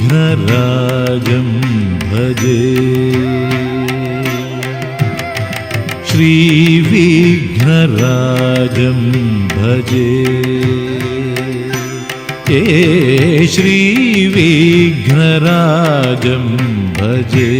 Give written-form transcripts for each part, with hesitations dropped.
श्रीविघ्नराजं भजे श्रीविघ्नराजं भजे श्रीविघ्नराजं भजे।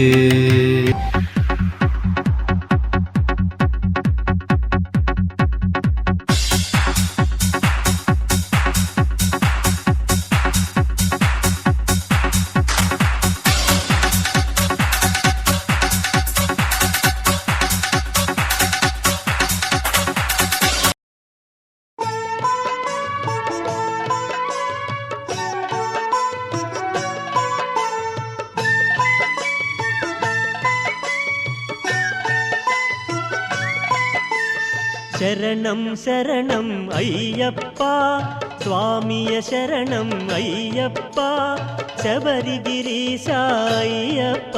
శరణం శరణం అయ్యప్ప స్వామియ శరణం అయ్యప్ప శబరిగిరీశ అయ్యప్ప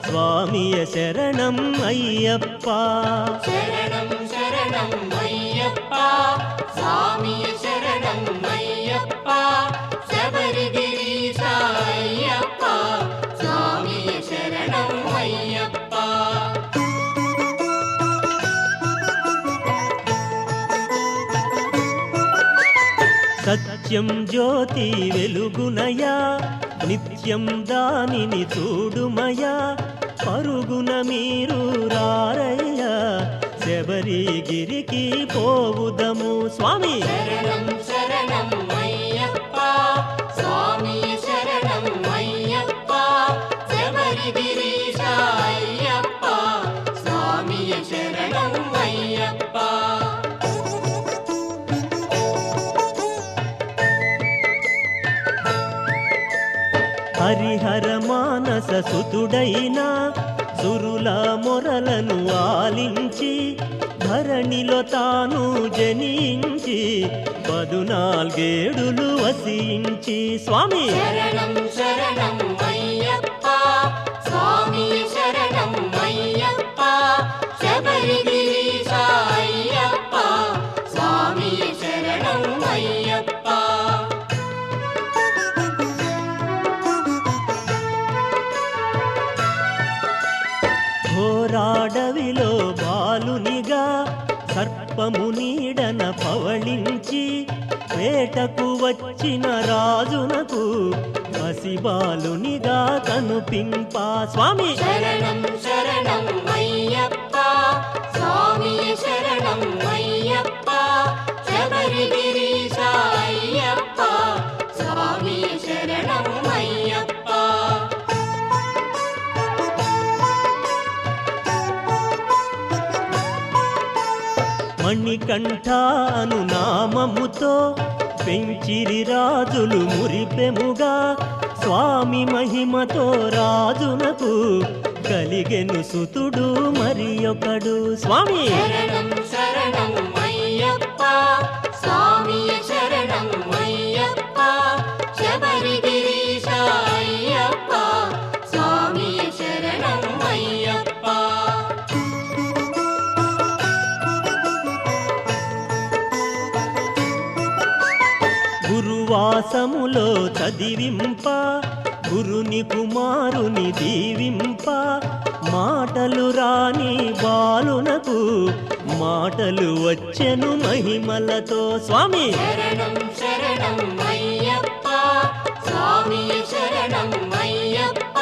స్వామియ శరణం అయ్యప్ప శరణం శరణం అయ్యప్ప స్వామియ శరణం అయ్యప్ప శబరిగిరీశ అయ్యప్ప స్వామియ శరణం అయ్యప్ప సత్యం జ్యోతి వెలుగునయా నిత్యం దానిని చూడుమయా పరుగున మీరు రారయ్యా శబరిగిరికి పోవుదము స్వామి శరణం శరణం అయ్యప్ప స్వామియ శరణం అయ్యప్ప శబరిగిరీశ అయ్యప్ప స్వామియ శరణం అయ్యప్ప హరిహర మానస సుతుడైన సురుల మొరలను ఆలించి ధరణిలో తాను జనించి 14 వసించి స్వామి శరణం శరణం అయ్యప్ప స్వామియ శరణం అయ్యప్ప శబరిగిరీశ అయ్యప్ప స్వామియ శరణం అయ్యప్ప ఘోరాడవిలో బాలునిగా సర్పము నీడన పవళించి వేటకు వచ్చిన రాజునకు పసిబాలునిగా కనుపింప స్వామి శరణం శరణం అయ్యప్ప స్వామియ శరణం అయ్యప్ప శబరిగిరీశ అయ్యప్ప స్వామియ శరణం అయ్యప్ప మణికంఠాను నామముతో పెంచిరి రాజులు మురిపెముగా స్వామి మహిమతో రాజునకు కలిగెను సుతుడు మరి ఒకడు స్వామి శరణం శరణం అయ్యప్ప స్వామియ శరణం అయ్యప్ప శబరిగిరీశ అయ్యప్ప స్వామియ శరణం అయ్యప్ప గురువాసములో చదివింప గురుని కుమారుని దీవింప మాటలు రాని బాలునకు మాటలు వచ్చెను మహిమలతో స్వామి శరణం శరణం అయ్యప్ప స్వామియ శరణం అయ్యప్ప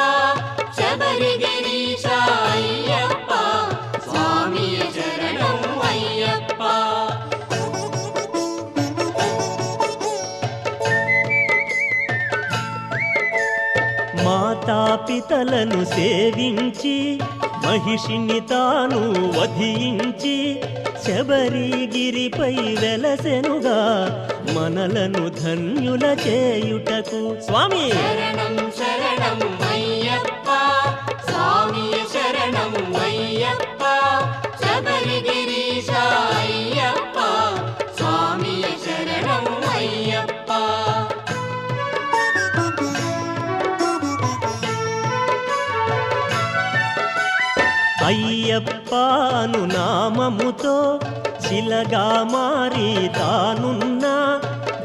శబరిగిరీశ అయ్యప్ప స్వామియ శరణం అయ్యప్ప మాతాపితలను సేవించి మహిషిని తాను వధించి శబరిగిరిపై వెలసెనుగా మనలను ధన్యుల చేయుటకు స్వామి శరణం శరణం అయ్యప్ప స్వామియ శరణం అయ్యప్ప శబరిగిరీశ అయ్యప్ప స్వామియ శరణం అయ్యప్ప అయ్యప్పను నామముతో శిలగా మారి తానున్న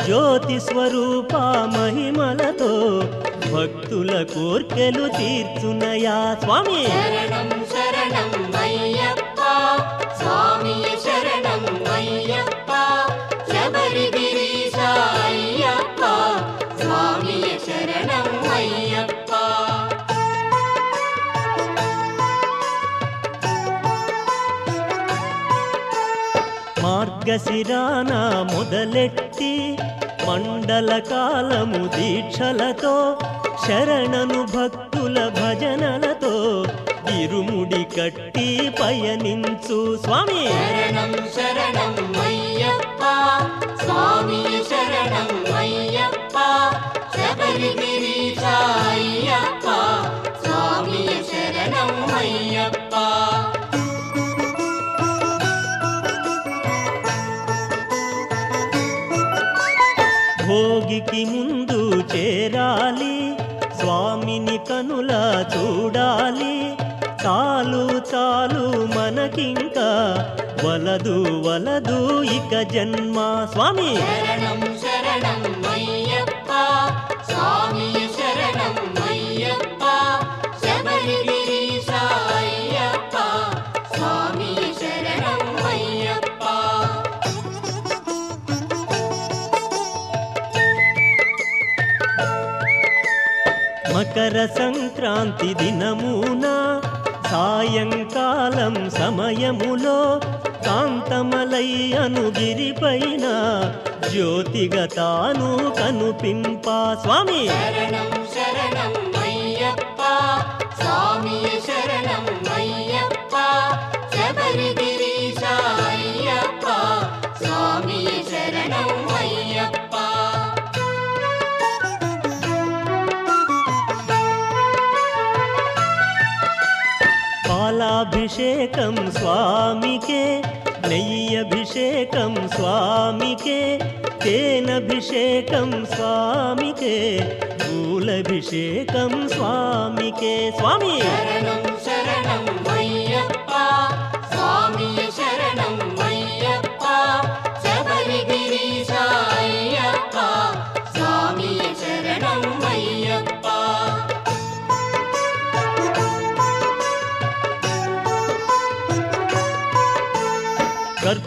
జ్యోతి స్వరూప మహిమలతో భక్తుల కోర్కెలు తీర్చునయా స్వామి. శరణం శరణం అయ్యప్ప స్వామియే శరణం అయ్యప్ప శబరిగిరీశ అయ్యప్ప స్వామియే శరణం అయ్యప్ప. మార్గశిరాన మొదలెట్టి మండల కాలము దీక్షలతో శరణను భక్తుల భజనలతో ఇరుముడి కట్టి పయనించు స్వామి. శరణం శరణం అయ్యప్ప స్వామియే శరణం అయ్యప్ప శబరిగిరీశ అయ్యప్ప స్వామియే శరణం అయ్యప్ప. భోగికి ముందు చేరాలి స్వామిని కనుల చూడాలి. చాలు చాలు మనకింకా వలదు వలదు ఇక జన్మ స్వామి. శరణం శరణం అయ్యప్ప స్వామియే శరణం అయ్యప్ప శబరిగిరీశ అయ్యప్ప స్వామియే శరణం అయ్యప్ప. మకర సంక్రాంతి దినమున సాయంకాలం సమయములో కాంతమలై అనుగిరిపైన జ్యోతిగా తాను కనుపింప స్వామి. శరణం శరణం అయ్యప్ప స్వామియే శరణం అయ్యప్ప శబరిగిరీశ అయ్యప్ప స్వామియే శరణం అయ్యప్ప. పాలాభిషేకం స్వామికే నెయ్యభిషేకం స్వామికే తేనభిషేకం స్వామికే పూలభిషేకం స్వామికే స్వామి. శరణం శరణం అయ్యప్ప స్వామియే శరణం అయ్యప్ప శబరిగిరీశ అయ్యప్ప స్వామియే శరణం అయ్యప్ప.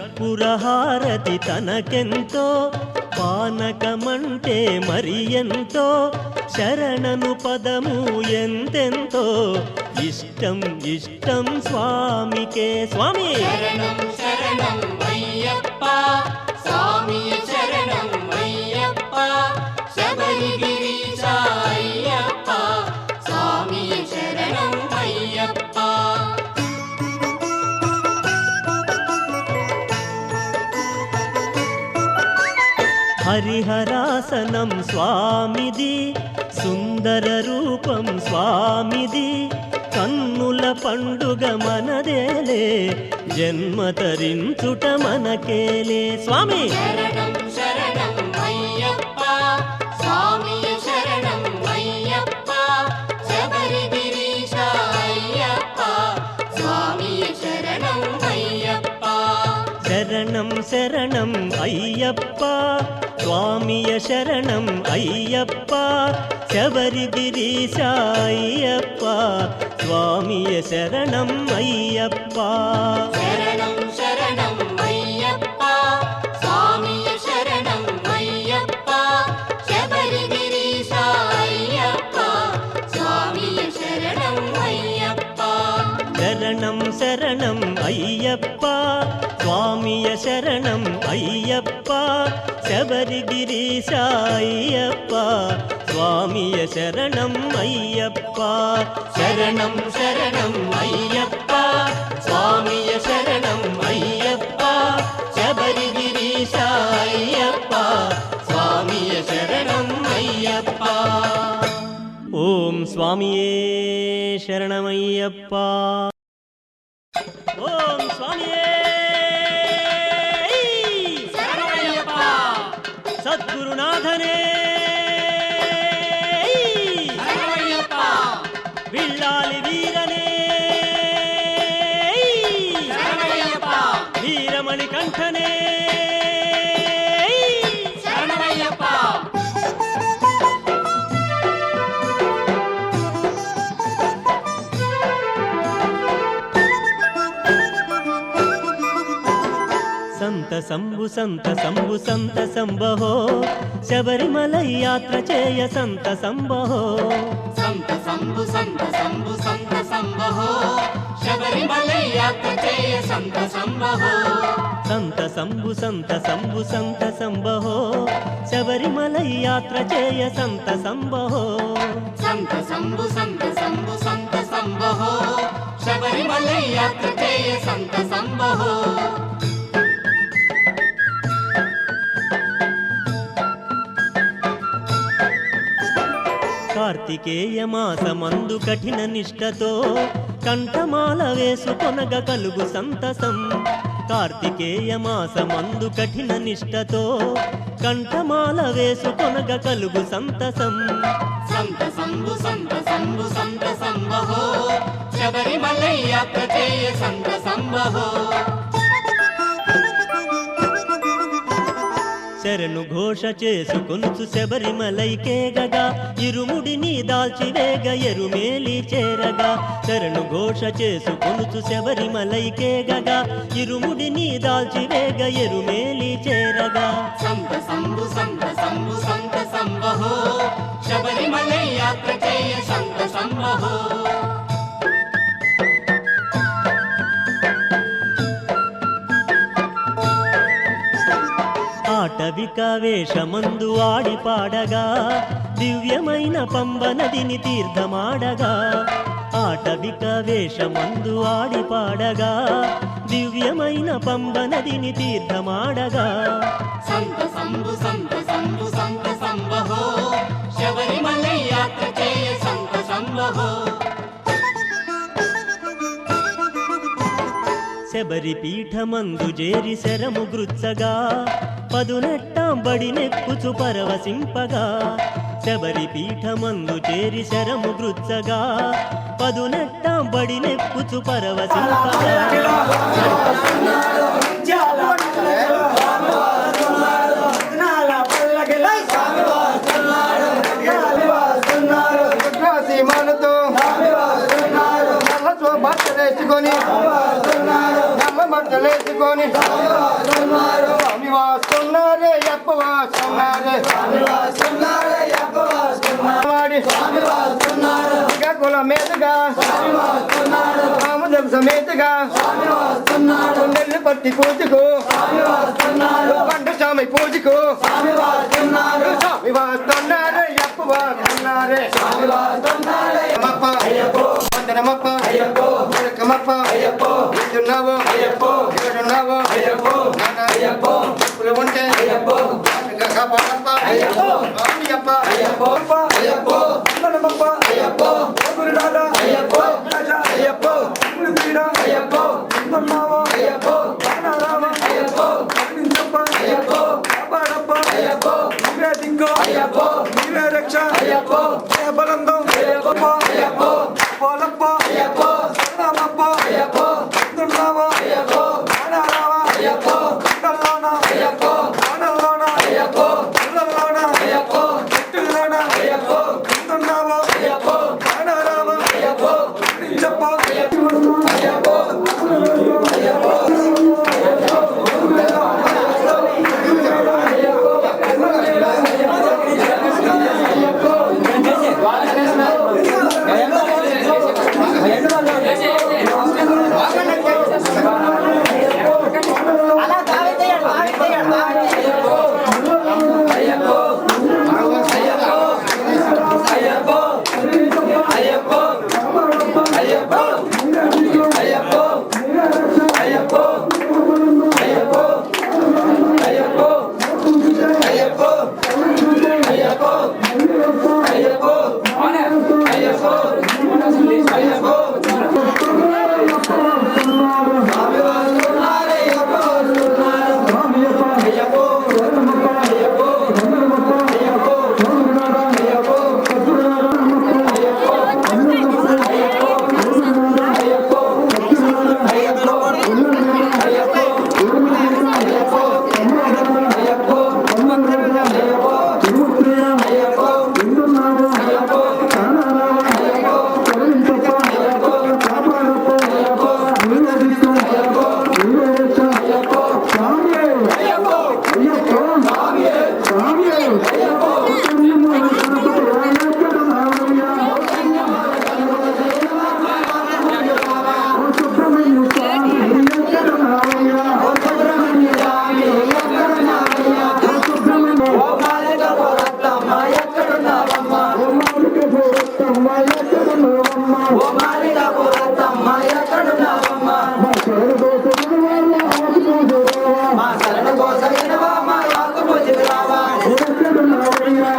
కర్పూరహారతి తనకెంతో పానకమంటే మరి ఎంతో శరణను పదము ఎంతెంతో ఇష్టం ఇష్టం స్వామికే స్వామి. శరణం శరణం అయ్యప్ప స్వామియే శరణం అయ్యప్ప శబరిగిరీశ అయ్యప్ప స్వామియే శరణం అయ్యప్ప. హరిహరాసనం స్వామిది సుందర రూపం స్వామిది కన్నుల పండుగ మనదేలే జన్మ తరించుట మనకేలే స్వామి. శరణం శరణం అయ్యప్ప స్వామియే శరణం అయ్యప్ప శబరిగిరీశ అయ్యప్ప స్వామియే శరణం అయ్యప్ప. శరణం శరణం అయ్యప్ప స్వామియ శరణం అయ్యప్ప శబరిగిరీశ అయ్యప్ప స్వామియ శరణం అయ్యప్ప. శరణం శరణం అయ్యప్ప స్వామియే శరణం అయ్యప్ప శబరిగిరీశ అయ్యప్ప స్వామియే శరణం అయ్యప్ప. శరణం శరణం అయ్యప్ప స్వామియ శరణం అయ్యప్ప శబరిగిరీశ అయ్యప్ప స్వామియ శరణం అయ్యప్ప. శరణం శరణం అయ్యప్ప స్వామియ శరణం అయ్యప్ప శబరిగిరీశ అయ్యప్ప స్వామియ శరణం అయ్యప్ప. ఓం స్వామియే శరణమయ్యప్ప. ఓం స్వామియే శరణమయ్యప్ప. సద్గురునాథనే శరణమయ్యప్ప. విల్లాలి వీరనే శరణమయ్యప్ప. వీరమణి కంఠనే శరణమయ్యప్ప. సంత సంబు సంబహో శబరిమల యాత్ర చేయ సంత సంబహో సంత సంబు సంబహో శబరిమల యాత్ర చేయ సంత సంబహో సంత సంబహో శబరిమల యాత్ర చేయ సంత సంబహో సంత సంబు సంబహో శబరిమల యాత్ర చేయ సంత సంబహో కార్తికేయ మాసమందు కఠిన నిష్టతో కంఠమాల వేసుకొనగ కలుగు సంతసం కార్తికేయ మాసమందు కఠిన నిష్టతో కంఠమాల వేసుకొనగ కలుగు సంతసం సంత సంబహో శబరిమల యాత్ర చేయ సంత సంబహో శరణు ఘోష చేసుకొనుచు శబరిమలైకేగగా ఇరుముడిని దాల్చివేగ ఎరుమేలి చేరగా శరణు ఘోష చేసుకొనుచు శబరిమలైకేగగా ఇరుముడిని దాల్చివేగ ఎరుమేలి చేరగా సంత సంబహో శబరిమల యాత్ర చేయ సంత సంబహో ఆటవిక వేషమందు ఆడి పాడగా దివ్యమైన పంబ నదిని తీర్థమాడగా ఆటవిక వేషమందు ఆడి పాడగా దివ్యమైన పంబ నదిని తీర్థమాడగా సంత సంబహో శబరిమల యాత్ర చేయ సంత సంబహో శబరి పీఠమందు చేరి శరము గృత్సగా పదునెట్టాంబడి నెక్కుచు పరవశింపగా శబరి పీఠమందు చేరి శరము గృత్సగా పదునెట్టాంబడి నెక్కుచు పరవశింపగా బట్టలేసుకొని స్వామి వాస్తున్నారే అప్ప వాస్తున్నారే కుల మీదుగా ఆముదం సమేతగా నెల్లి పట్టి పూజకు పంట స్వామి పూజకు స్వామి వాస్తున్నారే అప్ప వాస్తున్నారే వందనమప్ప వెలకమప్ప ఇస్తున్నావో ఇక్కడున్నావో నాన్న చెప్పులు ఉంటే కాపాడప్ప అయ్యప్ప వందనమప్ప గురునాథ అయ్యప్ప ఇస్తున్నావో రామ కాపాడప్ప నీవే దిక్కు నీవే రక్ష బలందం పోలప్ప రామప్ప ఇస్తున్నావో శరణ కోస వినవా మా ఆత్మజకి రావా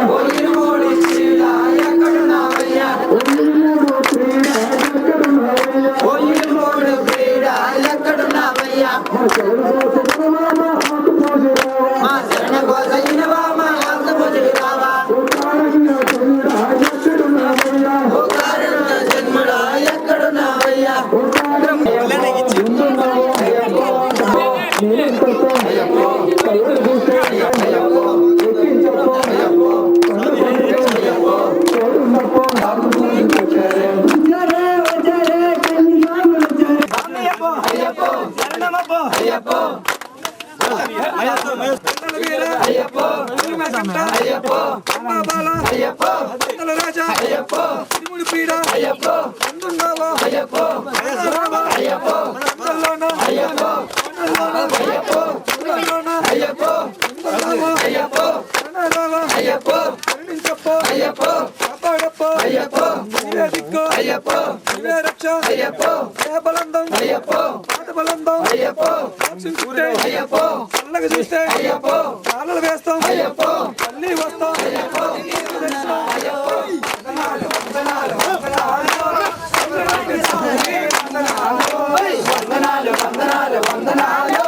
ఓ ఇరుమూడి శ్రీడా ఎక్కడున్నావయ్యా ఓ ఇరుమూడి శ్రీడా ఎక్కడున్నావయ్యా మా శరణ కోస వినవా మా ఆత్మజకి రావా ఓ కారణ జన్మడా ఎక్కడున్నావయ్యా చల్లగా చూస్తే కాళ్ళలు వేస్తాం మళ్ళీ వస్తాం వందనాలు వందనాలు వందనాలు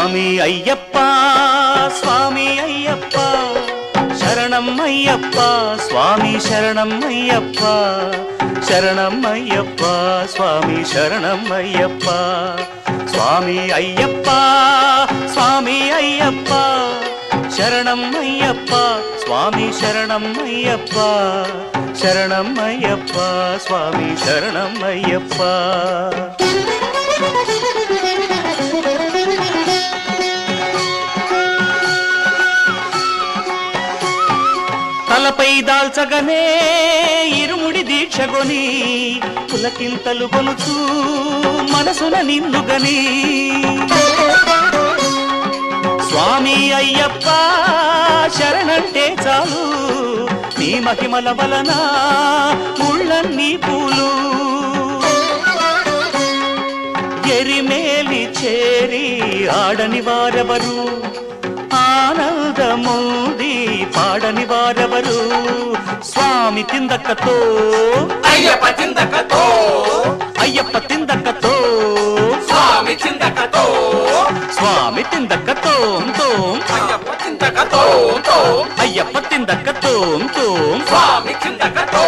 స్వామి అయ్యప్ప స్వామి అయ్యప్ప శరణం అయ్యప్ప స్వామి శరణం అయ్యప్ప శరణం అయ్యప్ప స్వామి శరణం అయ్యప్ప స్వామి అయ్యప్ప స్వామి అయ్యప్ప శరణం అయ్యప్ప స్వామి శరణం అయ్యప్ప శరణం అయ్యప్ప స్వామి శరణం అయ్యప్ప తలపై దాల్చగనే ఇరుముడి దీక్షగొని పులకింతలు కొలుచు మనసున నిన్నుగని స్వామి అయ్యప్ప శరణంటే చాలు నీ మహిమల వలన ముళ్ళన్నీ పూలు ఎరిమేలి చేరి ఆడని వారెవరు ఆనందమూది పాడని వారెవరు స్వామి తిందక్కతో అయ్యప్ప చిందకతో అయ్యప్ప తిందక్కతో స్వామి చిందకతో స్వామి తిందక్కతో అయ్యప్ప చిందకతో అయ్యప్ప తిందక్కతో స్వామి చిందకతో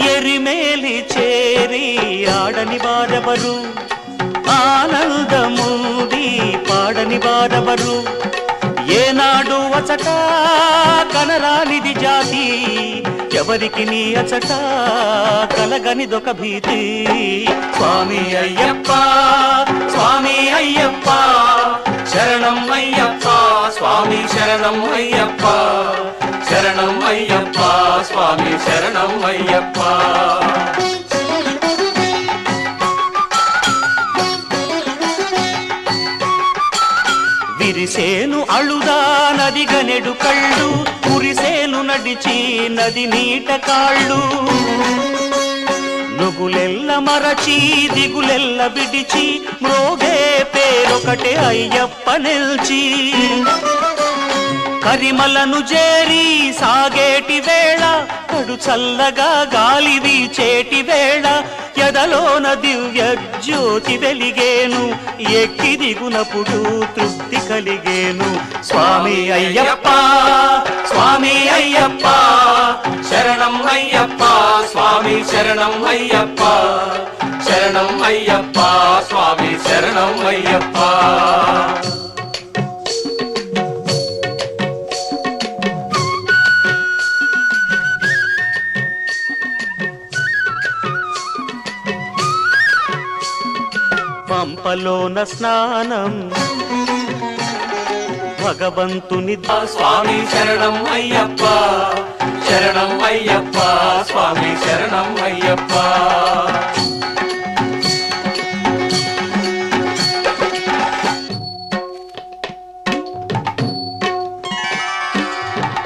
ఎరిమేలి చేరి ఆడని వారెవరు ఆనందమూది పాడని వారెవరు ఏనాడు అచట కనరానిది జాతి ఎవరికి నీ అచట కలగనిదొక భీతి స్వామి అయ్యప్ప స్వామి అయ్యప్ప శరణం అయ్యప్ప స్వామి శరణం అయ్యప్ప శరణం అయ్యప్ప స్వామి శరణం అయ్యప్ప విరిసేను అళుదా నది గనెడు కళ్ళు కురిసేను నడిచి నది నీట కాళ్ళు నుగులెల్ల మరచి దిగులెల్ల విడిచి మ్రోగే పేరొకటే అయ్యప్ప నిల్చి కరిమలను చేరి సాగేటి వేళ కడు చల్లగా గాలి వీచేటి వేళ ఎదలోన దివ్య జ్యోతి వెలిగేను ఎక్కి దిగునప్పుడు తృప్తి కలిగేను స్వామి అయ్యప్ప స్వామి అయ్యప్ప శరణం అయ్యప్ప స్వామి శరణం అయ్యప్ప శరణం అయ్యప్ప స్వామి శరణం అయ్యప్ప పంపలోన స్నానం భగవంతుని స్వామి శరణం అయ్యప్ప శరణం అయ్యప్ప స్వామి శరణం అయ్యప్ప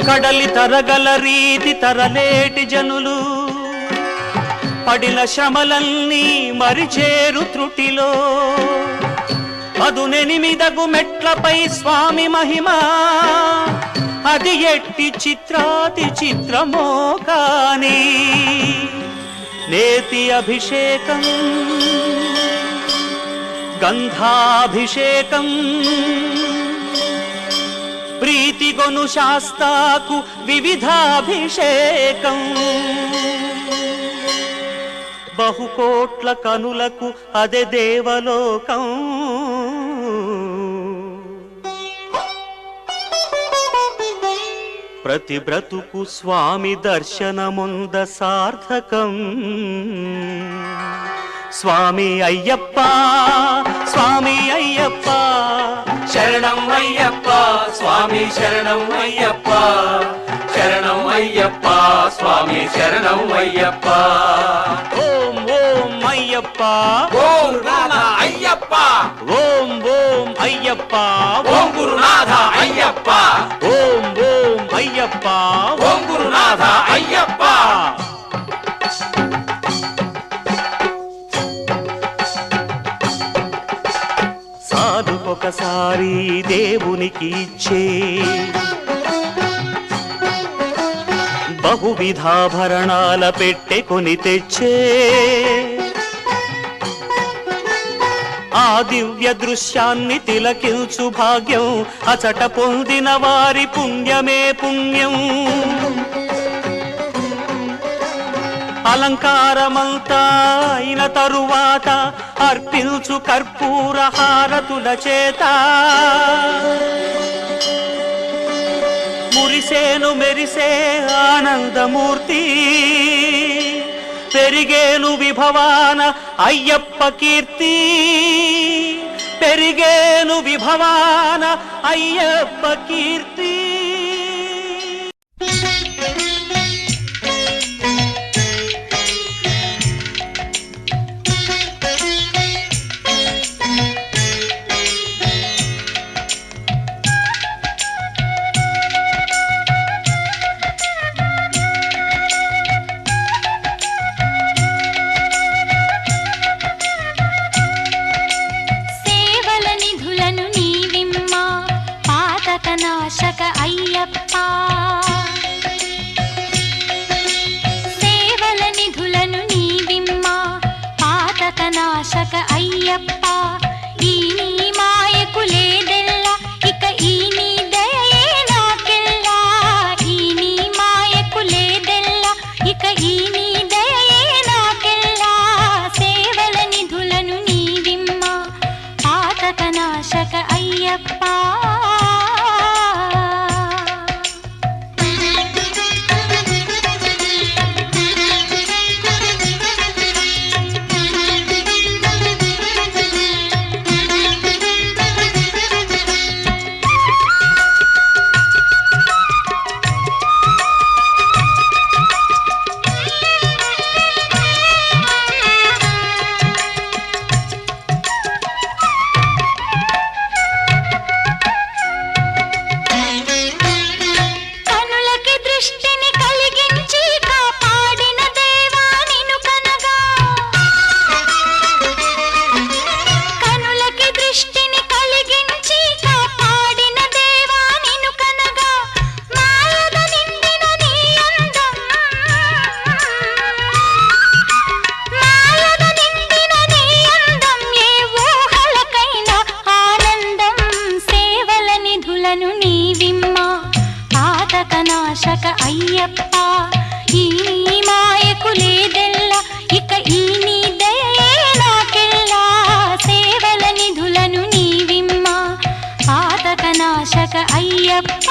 కడలి తరగల రీతి తరలేటి జనులు పడిన శ్రమలన్నీ మరిచేరు త్రుటిలో అదునెనిమిదగు మెట్లపై స్వామి మహిమ అది ఎట్టి చిత్రాతి చిత్రమో కాని నేతి అభిషేకం గంధాభిషేకం ప్రీతిగొను శాస్తాకు వివిధాభిషేకం బహుకోట్ల కనులకు అదే దేవలోకం ప్రతి బ్రతుకు స్వామి దర్శనముంద సార్థకం స్వామి అయ్యప్ప స్వామి అయ్యప్ప శరణం అయ్యప్ప స్వామి శరణం అయ్యప్ప శరణం అయ్యప్ప స్వామి శరణం అయ్యప్ప ఓం ఓం అయ్యప్ప ఓం గురునాథ అయ్యప్ప ఓం ఓం అయ్యప్ప ఓం గురునాథ అయ్యప్ప ఓం ఓం అయ్యప్ప ఓం గురునాథ అయ్యప్ప సాధుకొకసారి దేవునికి ఇచ్చే బహువిధాభరణాల పెట్టె కొని తెచ్చే ఆ దివ్య దృశ్యాన్ని తిలకించు భాగ్యం అచట పొందిన వారి పుణ్యమే పుణ్యం అలంకారమంతా అయిన తరువాత అర్పించు కర్పూర హారతుల చేత మురిసేను మెరిసే ఆనందమూర్తి పెరిగేను విభవాన అయ్యప్ప కీర్తి పెరిగేను విభవాన అయ్యప్ప కీర్తి నాశక అయ్యప్ప సేవల నిధులను నీవిమ్మ పాతక నాశక అయ్యప్ప ఈ నీ మాయకు లేదెల్ల ఇక ఈ నీ దయయే నాకెల్లా ఈ నీ మాయకు లేదెల్ల ఇక ఈ నీ దయయే నాకెల్లా సేవల నిధులను నీవిమ్మ పాతక నాశక అయ్యప్ప నాశక అయ్యప్ప ఈ నీ మాయకు లేదెల్ల ఇక ఈ నీ దయయే నాకెల్లా సేవల నిధులను నీవిమ్మ పాతక నాశక అయ్యప్ప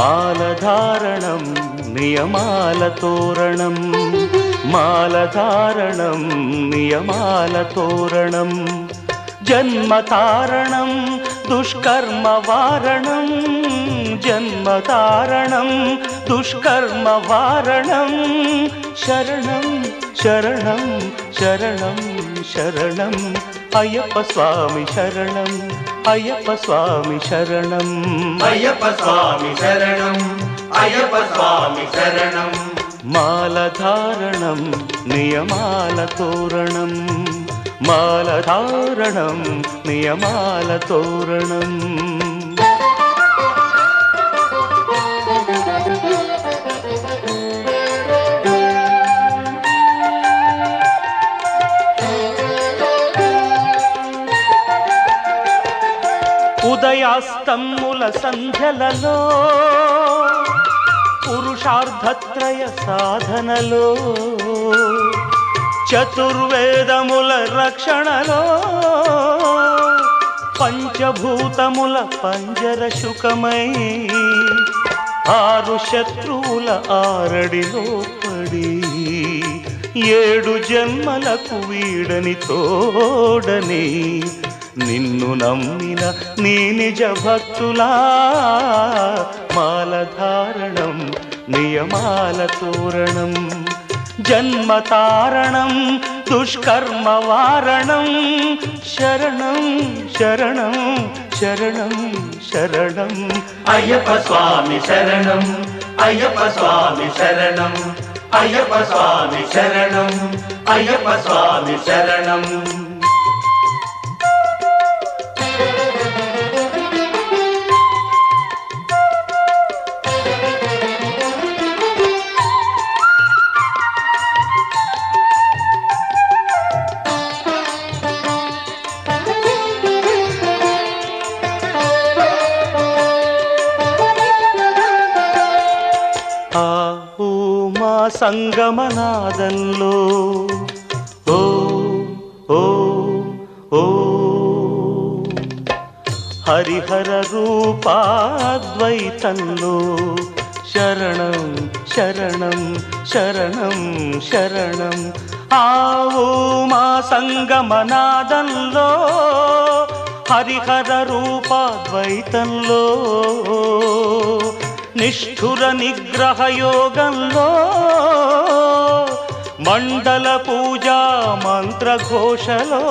మాలధారణం నియమాల తోరణం మాలధారణం నియమాల తోరణం జన్మతారణం దుష్కర్మ వారణం జన్మతారణం దుష్కర్మ వారణం శరణం శరణం శరణం శరణం అయ్యప్ప స్వామి శరణం అయ్యప్ప స్వామి శరణం అయ్యప్ప స్వామి శరణం అయ్యప్ప స్వామి శరణం మాలధారణం నియమాల తోరణం మాలధారణం నియమాల తోరణం ఉదయాస్తముల సంధ్యలలో పురుషార్థత్రయ సాధనలో చతుర్వేదముల రక్షణలో పంచభూతముల పంజర శుకమై ఆరు శత్రువుల ఆరడిలో పడి 7 జన్మలకు వీడని తోడని నిన్ను నమ్మిన నీ నిజ భక్తులా మాలధారణం నియమాల తోరణం జన్మతారణం దుష్కర్మ వారణం శరణం శరణం శరణం శరణం అయ్యప్ప స్వామి శరణం అయ్యప్ప స్వామి శరణం అయ్యప్ప స్వామి శరణం అయ్యప్ప స్వామి శరణం సంగమనాదంలో ఓ ఓ ఓ హరిహర రూపాద్వైతంలో శరణం శరణం శరణం శరణం ఆవు మా సంగమనాదంలో హరిహర రూపాద్వైతంలో నిష్ఠుర నిగ్రహ యోగంలో మండల పూజా మంత్రఘోషలో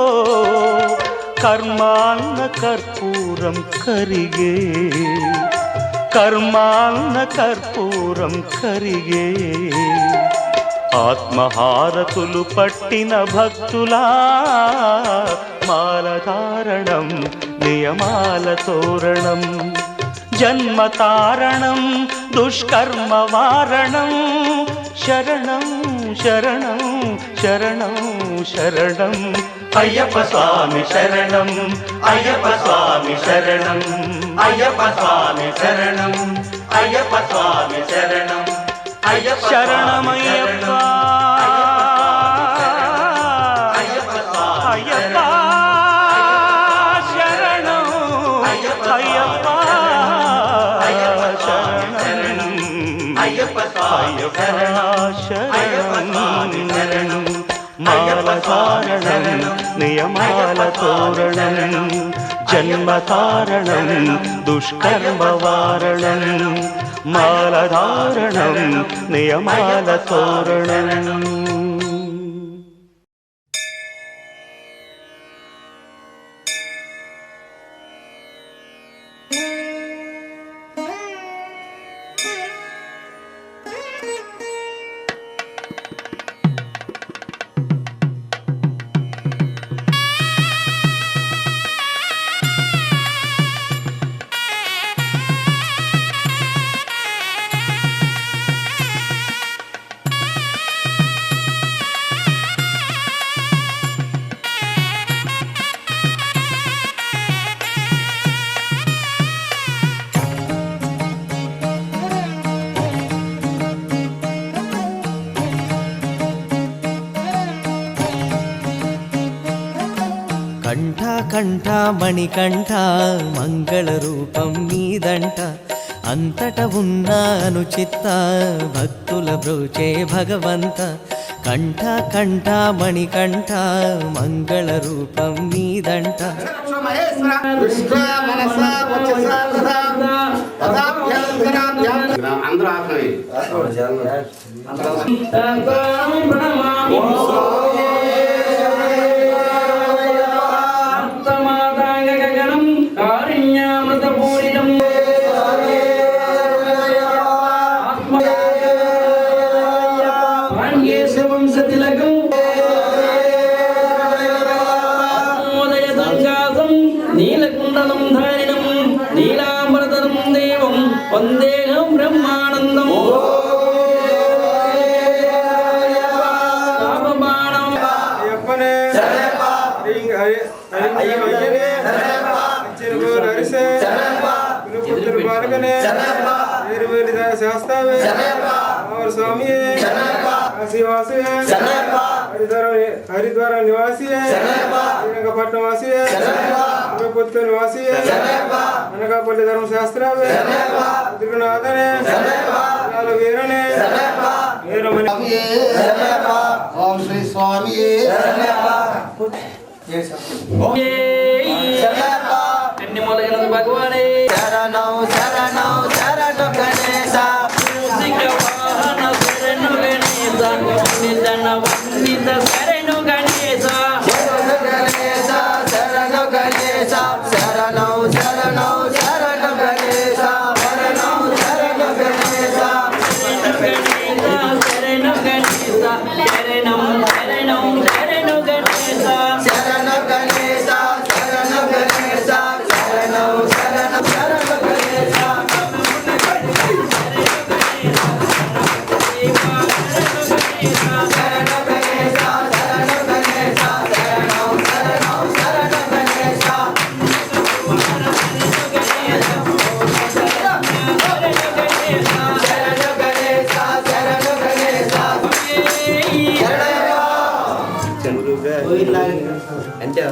కర్మాన్న కర్పూరం కరిగే కర్మాన్న కర్పూరం కరిగే ఆత్మహారతులు పట్టిన భక్తులా మాలధారణం నియమాల తోరణం జన్మతారణం దుష్కర్మ వారణం శరణం శరణం శరణం శరణం అయ్యప్ప స్వామి శరణం అయ్యప్ప స్వామి శరణం అయ్యప్ప స్వామి శరణం అయ్యప్ప స్వామి శరణం అయ్యప్ప శరణమయ్యప్ప అయ్యప్ప స్వామి అయ్యప్ప శరణం అయ్యప్ప శరణం అయ్యప్ప స్వామి శరణం మాలధారణం నియమాల తోరణం జన్మతారణం దుష్కర్మ వారణం మాలధారణం నియమాల తోరణం కంఠ కంఠ మణికంఠ మంగళ రూపం నీదంట అంతట ఉన్నాను చిత్త భక్తుల బ్రోచే భగవంత కంఠ కంఠ మణికంఠ మంగళ రూపం నీదంట నీలకుండలం ధారిణం నీలాంబరధరం దేవం వందేహం బ్రహ్మానందం రామబాణం అయ్యప్పనే శాస్త్రవే స్వామి కాశీవాసి హరిద్వార నివాసి శ్రీరంగపట్నం వాసి తిరుపతి నివాసి అనకాపల్లి ధర్మశాస్త్రవే తిరునాథనే వీరనే వీరమణి ఓం శ్రీ స్వామి ఎన్ని మొదలైనది భగవానే శరణం శరణం శరణు గణేశ వాహన శరణు గణేశ నిజన వందిత శరణు గణేశ గణేశ శరణు గణేశ శరణం శరణం శరణు గణేశ శరణం శరణు గణేశ శరణు గణేశ శరణం శరణం శరణు గణేశ శరణు గణేశ శరణు గణేశ శరణం శరణం శరణు గణేశ అంటే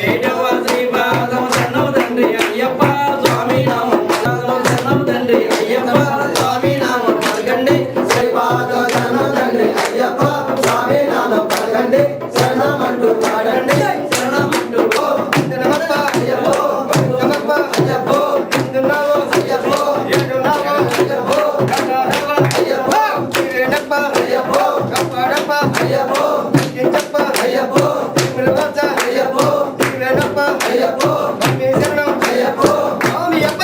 ఏడవ శ్రీపాదం శరణం తండ్రి అయ్యప్ప స్వామి స్వామి శరణం స్వామి అప్ప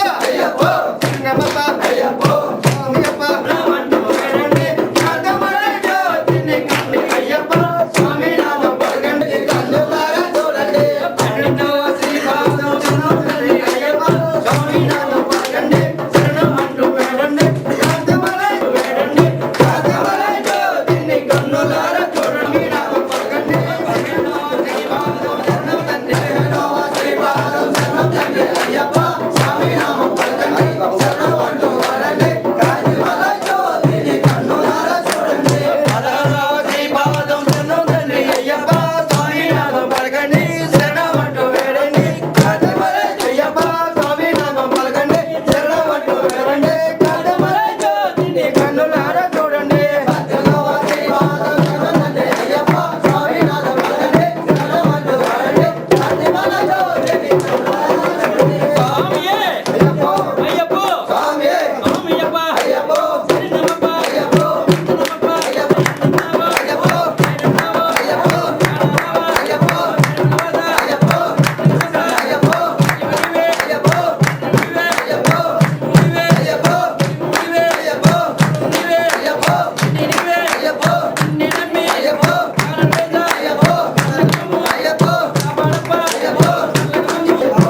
రంగమప్ప స్వామి అప్ప రామంటూ వేడండి కాదమల జ్యోతిని కండి అయ్యప్ప స్వామి నామం పలకండి కన్నులారా చూడండి పన్నెండవ శ్రీపాదం తండ్రి అయ్యప్ప స్వామి నామం పలకండి శరణమంటూ వేడండి కాదమల వేడండి కాదమల జ్యోతిని కన్నులారా చూడండి నామం పలకండి పన్నెండవ శ్రీపాదం తండ్రి అయ్యప్ప స్వామి నామం పలకండి శరణమంటూ వేడండి కాదమల జ్యోతిని కన్నులారా చూడండి పదహారవ శ్రీపాదం తండ్రి అయ్యప్ప స్వామి నామం పలకండి శరణమంటూ వేడండి కాదమల అయ్యప్ప స్వామి నామం పలకండి శరణమంటూ వేడండి కాదమల జ్యోతిని కన్నులారా చూడండి పద్దెనవ శ్రీపాదం తండ్రి అయ్యప్ప స్వామి నామం పలకండి శరణమంటూ వేడండి కాదమల జ్యోతిని కన్నులారా చూడండి స్వామియే అయ్యప్ప స్వామియే స్వామియప్ప అయ్యప్ప శరణమప్ప అయ్యప్ప శరణమప్ప అయ్యప్ప అయ్యప్ప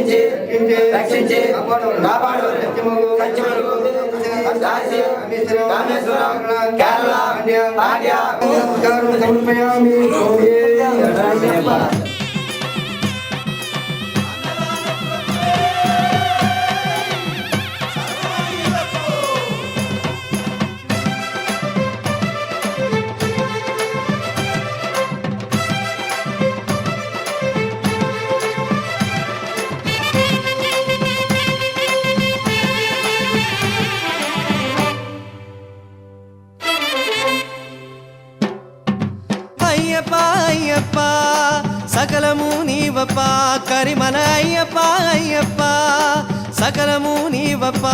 రక్షించి రక్షించి కాపాడు సత్యముగు దాసి రామేశ్వరం కేరళ పాండ్య సమర్పయామి అయ్యప్ప అయ్యప్ప సకలము నీవప్ప కరిమల అయ్యప్ప అయ్యప్ప సకలము నీవప్ప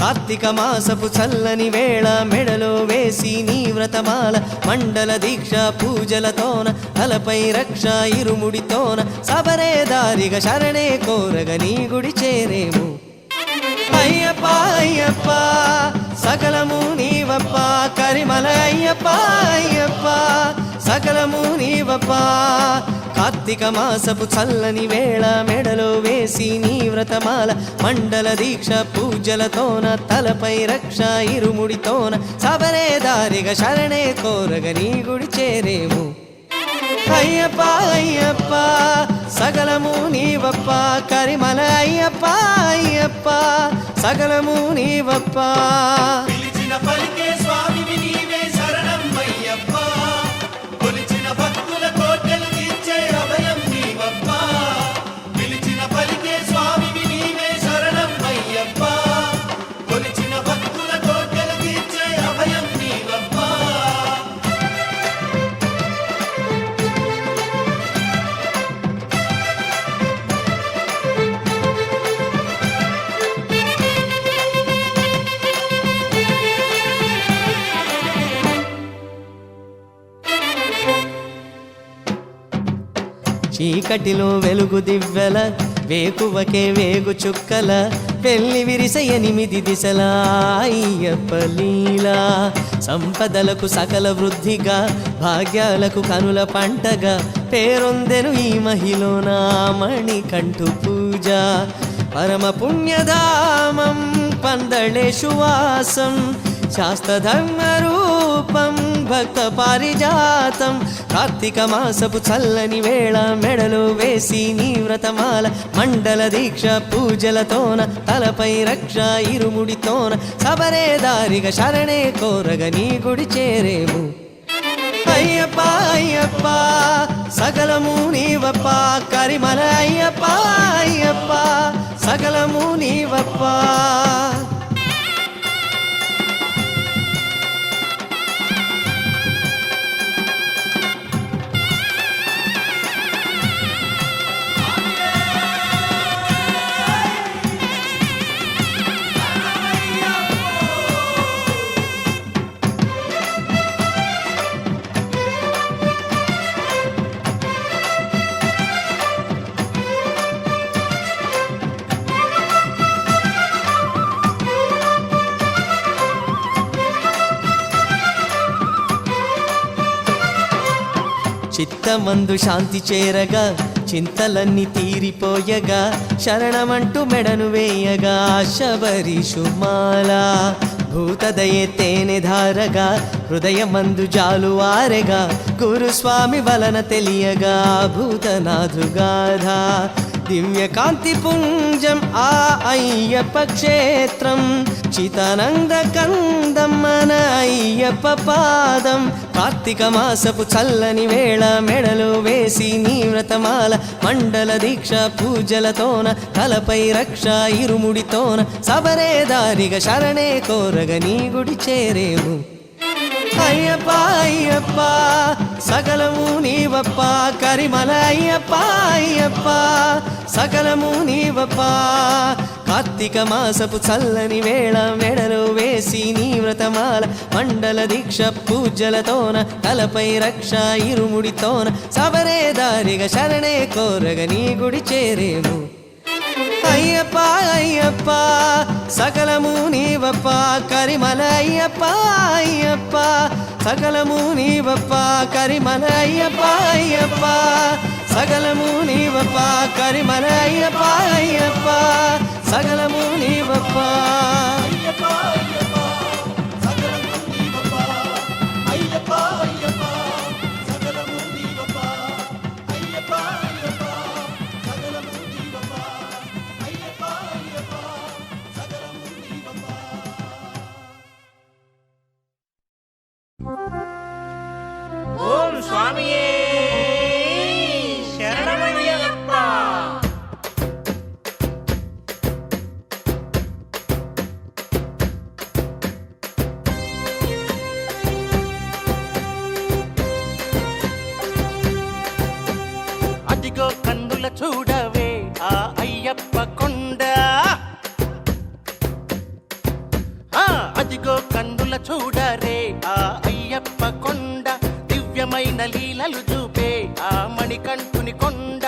కార్తీక మాసపు చల్లని వేళ మెడలో వేసి నీ వ్రతమాల మండల దీక్ష పూజలతోన తలపై రక్ష ఇరుముడితోన సబరే దారిగా శరణే కోరగ నీ గుడి చేరేము అయ్యప్ప అయ్యప్ప సకలము నీవప్ప కరిమల అయ్యప్ప అయ్యప్ప సకలము నీవప్ప కార్తీక మాసపు చల్లని వేళ మెడలో వేసి నీ వ్రతమాల మండల దీక్ష పూజలతోన తలపై రక్ష ఇరుముడితోన సబరే దారిగా శరణే కోరగ నీ గుడి చేరేము అయ్యప్ప అయ్యప్ప సకలము నీవప్ప కరిమల అయ్యప్ప అయ్యప్ప సకలము నీవప్ప పిలిచిన పలికే స్వామివి నీవే శరణం అయ్యప్ప కొలిచిన భక్తుల కోటలు తీర్చే అభయం నీవప్ప పిలిచిన పలికే స్వామివి నీవే శరణం అయ్యప్ప కొలిచిన భక్తుల కోటలు తీర్చే అభయం నీవప్ప చీకటిలో వెలుగు దివ్వెల వేకువకే వేగు చుక్కల పెళ్లి విరిస 8 దిశల అయ్యప్ప లీలా సంపదలకు సకల వృద్ధిగా భాగ్యాలకు కనుల పంటగా పేరొందెను ఈ మహిళన మణికంఠు పూజ పరమ పుణ్యధామం పందళేషు వాసం శాస్త్రధర్మ రూపం భక్త పారిజాతం కార్తీక మాసపు చల్లని వేళ మెడలో వేసి నీ వ్రతమాల మండల దీక్ష పూజలతోన తలపై రక్ష ఇరుముడితోన సబరే దారిగా శరణే కోరగ నీ గుడి చేరేము అయ్యప్ప అయ్యప్ప సకలము నీవప్ప కరిమల అయ్యప్ప అయ్యప్ప సకలము నీవప్ప చిత్తమందు శాంతి చేరగా చింతలన్నీ తీరిపోయగా శరణమంటూ మెడను వేయగా శబరిషుమాల భూతదయే తేనె ధారగా హృదయమందు జాలువారెగా గురుస్వామి వలన తెలియగా భూతనాథుగాధ దివ్యకాంతి పుంజం ఆ అయ్యప్ప క్షేత్రం చితానంద కందం మన అయ్యప్ప పాదం కార్తీక మాసపు చల్లని వేళ మెడలో వేసి నీ వ్రతమాల మండల దీక్ష పూజలతోన తలపై రక్ష ఇరుముడితోన సబరే దారిగా శరణే కోరగ నీ గుడి చేరేము అయ్యప్ప అయ్యప్ప సకలము నీవప్ప కరిమల అయ్యప్ప అయ్యప్ప సకలము నీవప్ప కార్తీక మాసపు చల్లని వేళ మెడలో వేసి నీ వ్రతమాల మండల దీక్ష పూజలతోన తలపై రక్ష ఇరుముడితోన సబరే దారిగా శరణే కోరగ నీ గుడి చేరేము అయ్యప్ప అయ్యప్ప సకలము నీవప్ప కరిమల అయ్యప్ప అయ్యప్ప సకలము నీవప్ప కరిమల అయ్యప్ప అయ్యప్ప సగలము నీవప్ప కరిమల అయ్యప్ప అయ్యప్ప సగలము నీవప్ప అయ్యప్ప అయ్యప్ప సకలము నీవప్ప అయ్యప్ప అయ్యప్ప సకలము నీవప్ప అయ్యప్ప అయ్యప్ప సకలము నీవప్ప అయ్యప్ప అయ్యప్ప సకలము నీవప్ప. ఓం స్వామియే శరణమయ్యప్ప. అదిగో కన్నుల చూడవే ఆ అయ్యప్ప కొండ, అదిగో కన్నుల చూడరే ఆ అయ్యప్ప కొండ, దివ్యమైన లీలలు చూపే ఆ మణికంఠుని కొండ.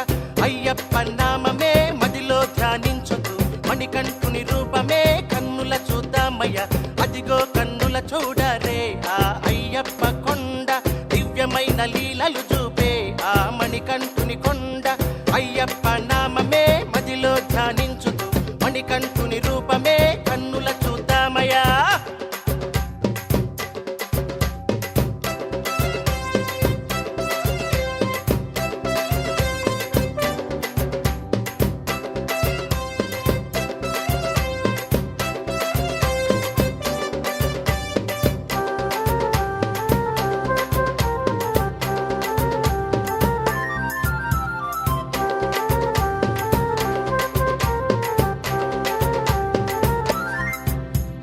అయ్యప్ప నామమే మదిలో ధ్యానించుతూ మణికంఠుని రూపమే కన్నుల చూద్దామయ్య. అదిగో కన్నుల చూడరే ఆ అయ్యప్ప కొండ, దివ్యమైన లీలలు చూపే ఆ మణికంఠుని కొండ. అయ్యప్ప నామమే మదిలో ధ్యానించుతూ మణికంఠుని రూపమే కన్నుల చూద్దామయ్యా.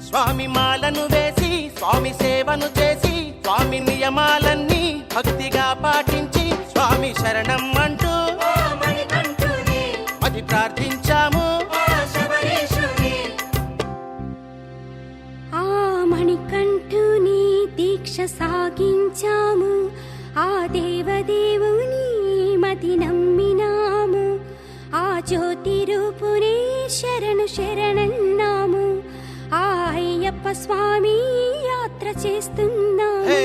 స్వామి మాలను వేసి స్వామి సేవను చేసి స్వామి నియమాలన్నీ భక్తిగా పాటించి స్వామి శరణం అంటూ అది ప్రార్థించాము. ఆ మణికంఠుని దీక్ష సాగించాము, ఆ దేవదేవుని మతి నమ్మినాము, ఆ జ్యోతి రూపుని శరణు శరణన్నాము, ఆ అయ్యప్ప స్వామి యాత్ర చేస్తున్నాము. హే,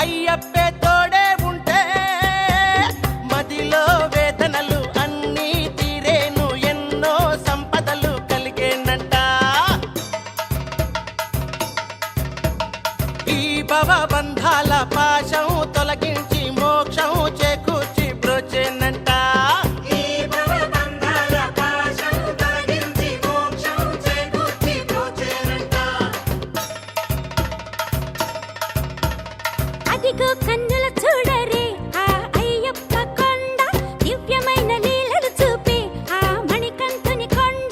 అయ్యప్పే తోడే ఉంటే మదిలో వేదనలు అన్నీ తీరేను, ఎన్నో సంపదలు కలిగేనంట. ఈ భవ బంధాల పాశం తొలగించి మోక్షం చేకూర్చి బ్రోచేనంట. అదిగో కన్నుల చూడరే ఆ అయ్యప్ప కొండ, దివ్యమైన లీలలు చూపే ఆ మణికంఠుని కొండ.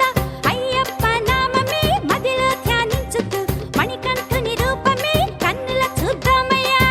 అయ్యప్ప నామమే మదిలో ధ్యానించుతూ మణికంఠుని రూపమే కన్నుల చూద్దామయ్యా.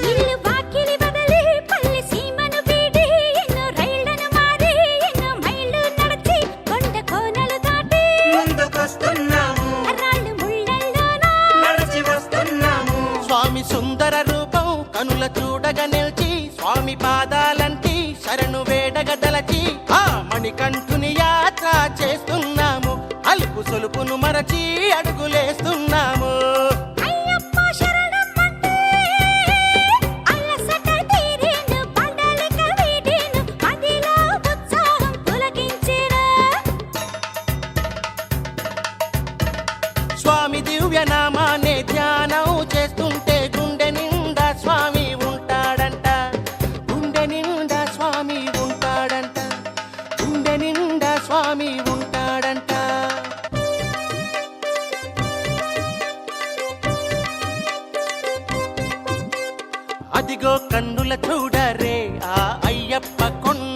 ఇల్లు వాకిలి వదిలి పల్లె సీమను వీడి ఎన్నో రైళ్లను మారి ఎన్నో మైళ్ళు నడిచి కొండ కోనలు దాటి ముందుకొస్తున్నాము, రాళ్ళు ముళ్ళల్లోనా నడిచి వస్తున్నాము. స్వామి సుందర రూపం కనుల చూడగా నిలిచి స్వామి పాదాలంటి శరణు వేడగదలచి ఆ మణికంఠుని యాత్ర చేస్తున్నాము. అలుపు సొలుపును మరచి అడుగులేస్తున్నాము. అయ్యప్ప శరణమంటే అలసట తీరేను, బండలిక వీడేను, మదిలో ఉత్సాహం పులకించెను. స్వామి దివ్య నామాన్ని ధ్యానం చేస్తుంటే గుండె నిండా స్వామి ఉంటాడంట, గుండె నిండా స్వామి ఉంటాడంట, గుండె నిండా స్వామి ఉంటాడంట. అదిగో కన్నుల చూడరే ఆ అయ్యప్ప కొండ,